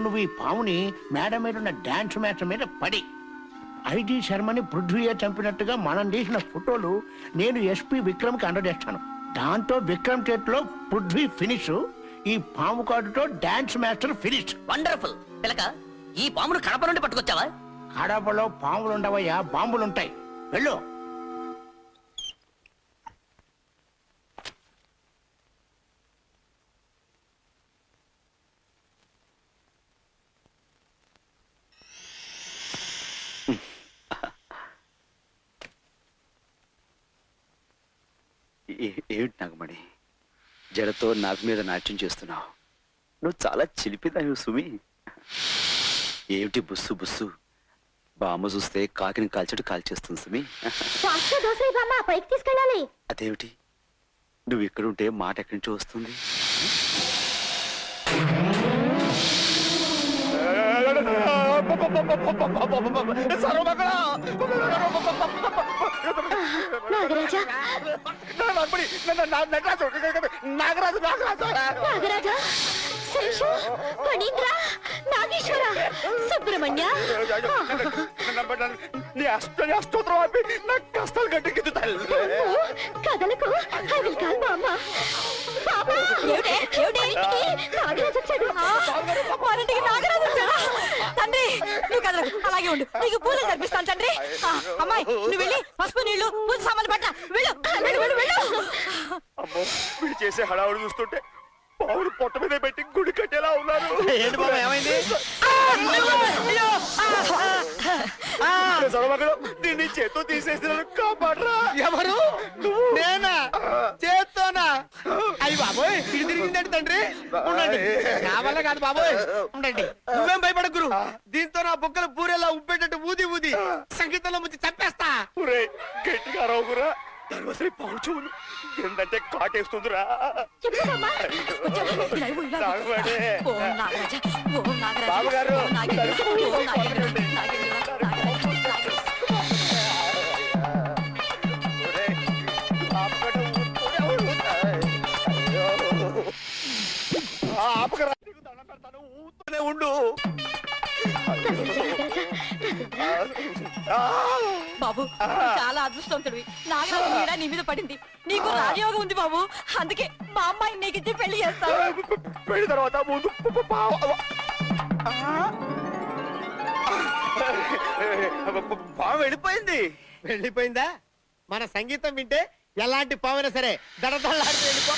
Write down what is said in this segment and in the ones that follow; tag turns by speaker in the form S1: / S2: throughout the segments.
S1: నువ్వు ఈ పాముని మేడ మీద ఉన్న డాన్స్ మాస్టర్ మీద పడి ఐడి శర్మని పృథ్వీయే చంపినట్టుగా మనం తీసిన ఫోటోలు నేను ఎస్పీ విక్రమ్కి అందజేస్తాను. దాంతో విక్రమ్ చేతిలో పృథ్వీ ఫినిష్, ఈ పాము కాటుతో డాన్స్ మాస్టర్ ఫినిష్.
S2: వండర్ఫుల్. పిలక, ఈ పామును కడప నుండి పట్టుకొచ్చావా?
S1: కడపలో పాములు ఉండవయ్యా, బాంబులుంటాయి. వెళ్ళు.
S3: ఏమిటి నాగమణి, జడతో నాకు మీద నాట్యం చేస్తున్నావు? నువ్వు చాలా చిలిపిదానివి సుమి. ఏమిటి బుస్సు బుస్సు? బామ్మ చూస్తే కాకిని కాల్చడు కాల్చేస్తుంది సుమి.
S4: పైకి తీసుకెళ్ళాలి.
S3: అదేమిటి, నువ్వు ఇక్కడుంటే మాట ఎక్కడి నుంచి వస్తుంది?
S4: నాగరాజా,
S1: నాగరాజు
S4: నాగరాజా, శేషు, ఫణీంద్ర, నాగేశ్వర, సుబ్రహ్మణ్య.
S1: నీ అష్టోత్తరం ఆపి నాకు కష్టాలు గట్టెక్కింది తల్లి.
S4: కథలకు
S5: తండ్రి, నువ్వు కదలకు, అలాగే ఉండు. నీకు పూలు కనిపిస్తాను తండ్రి. అమ్మాయి, నువ్వు వెళ్ళి పసుపు నీళ్లు పూజ సామాన్లు పట్ట. వెళ్ళు వెళ్ళు వెళ్ళు వెళ్ళు.
S1: అమ్మో, వీడు చేసే హడావుడు చూస్తుంటే పావులు పొట్ట మీద పెట్టి గుడి కట్టేలా ఉన్నారు. ఏంటి బాబా, ఏమైంది? దీన్ని చేత్తో తీసేసిన కాపాడరా. ఎవరు? నేనా? చేత్తోనా? అయ్యి బాబోయ్, ఇది తిరిగిందండి తండ్రి. ఉండండి, నా వల్ల కాదు బాబోయ్, ఉండండి. నువ్వేం భయపడ గురు. దీంతో నా బుక్కలు పూరేలా ఉప్పేటట్టు ఊది ఊది సంగీతంలో ముంచి చంపేస్తా. గట్టిగా రావురా, పౌచువులు ఏంటంటే కాటేస్తుందిరా. బాబుగారు, ఊతూనే ఉండు.
S5: బాబు, చాలా అదృష్టవంతుడివి. నాగరాజు నీడ నీ మీద పడింది. నీకు రాజయోగం ఉంది బాబు. అందుకే మా అమ్మాయి నీకు ఇచ్చి పెళ్లి చేస్తావు.
S1: పెళ్లి తర్వాత ముందు పాము వెళ్ళిపోయింది. వెళ్ళిపోయిందా? మన సంగీతం వింటే ఎలాంటి పామైనా సరే దడదల్లాడి వెళ్ళిపో.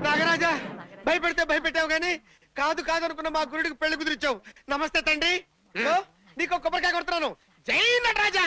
S1: నాగరాజా, భయపెడితే భయపెట్టావు గాని కాదు కాదు అనుకున్న మా గురుడికి పెళ్లి కుదిరిచావు. నమస్తే తండ్రి. నీకు కొబ్బరికాయ కొడుతున్నాను. జై నటరాజా.